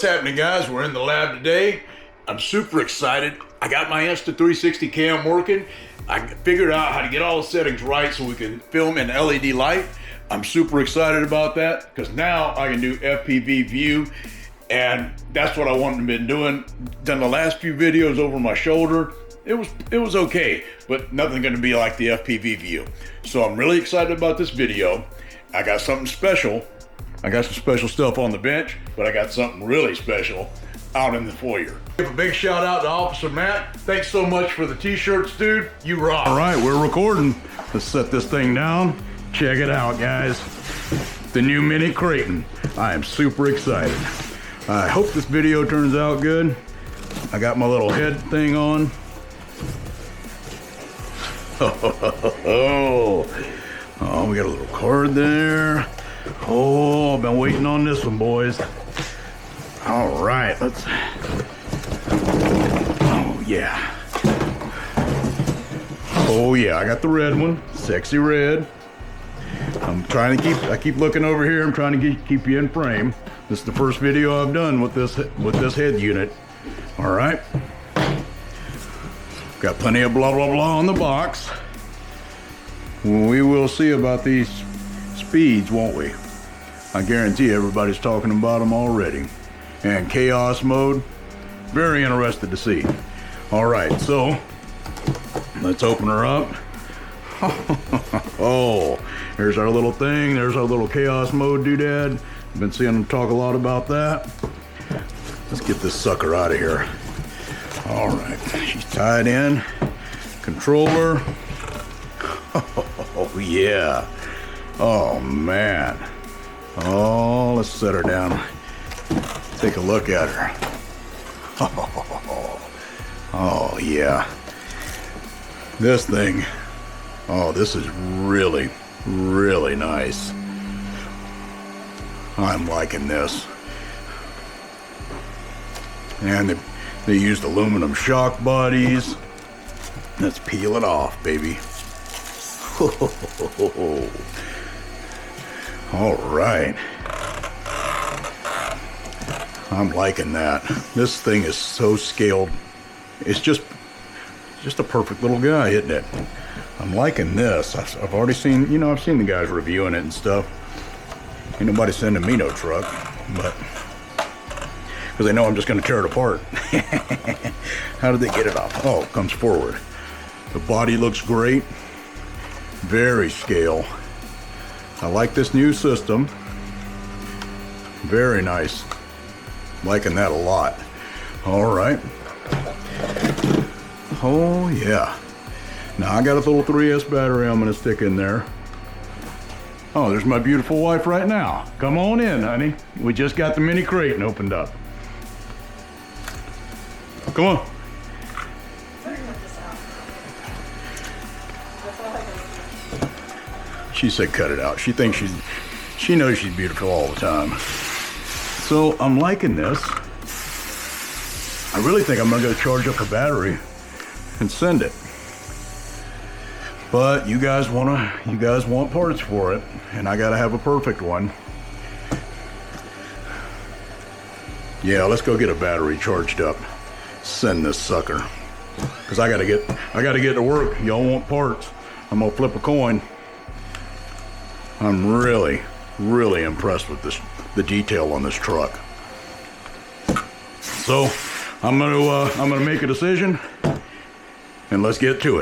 What's happening, guys? We're in the lab today. I'm super excited. I got my Insta360 cam working. I figured out how to get all the settings right so we can film in LED light. I'm super excited about that because now I can do FPV view, and that's what I wanted to been doing. Done the last few videos over my shoulder. It was okay, but nothing going to be like the FPV view. So I'm really excited about this video. I got something special. I got some special stuff on the bench, but I got something really special out in the foyer. Give a big shout out to Officer Matt. Thanks so much for the t-shirts, dude. You rock. All right, we're recording. Let's set this thing down. Check it out, guys. The new Mini Kraton. I am super excited. I hope this video turns out good. I got my little head thing on. Oh, we got a little cord there. Oh, I've been waiting on this one, boys. All right, let's. Oh yeah. Oh yeah, I got the red one, sexy red. I'm trying to I keep looking over here. I'm trying to keep you in frame. This is the first video I've done with this head unit. All right. Got plenty of blah blah blah on the box. We will see about these speeds, won't we? I guarantee everybody's talking about them already. And chaos mode, very interested to see. All right, so let's open her up. Oh, here's our little thing. There's our little chaos mode doodad. I've been seeing them talk a lot about that. Let's get this sucker out of here. All right, she's tied in. Controller. Oh yeah. Oh man. Oh, let's set her down. Take a look at her. Oh yeah. This thing. Oh, this is really, really nice. I'm liking this. And they used aluminum shock bodies. Let's peel it off, baby. All right. I'm liking that. This thing is so scaled. It's just a perfect little guy, isn't it? I'm liking this. I've already seen, I've seen the guys reviewing it and stuff. Ain't nobody sending me no truck, but because they know I'm just going to tear it apart. How did they get it off? Oh, it comes forward. The body looks great. Very scale. I like this new system. Very nice. Liking that a lot. All right. Oh yeah. Now I got a little 3S battery I'm gonna stick in there. Oh, there's my beautiful wife right now. Come on in, honey. We just got the Mini Kraton opened up. Come on. She said cut it out. She thinks she knows she's beautiful all the time. So I'm liking this. I really think I'm gonna go charge up a battery and send it. But you guys want parts for it, and I gotta have a perfect one. Yeah, let's go get a battery charged up. Send this sucker. Cause I gotta get to work. Y'all want parts. I'm gonna flip a coin. I'm really, really impressed with the detail on this truck. So I'm gonna make a decision, and let's get to it.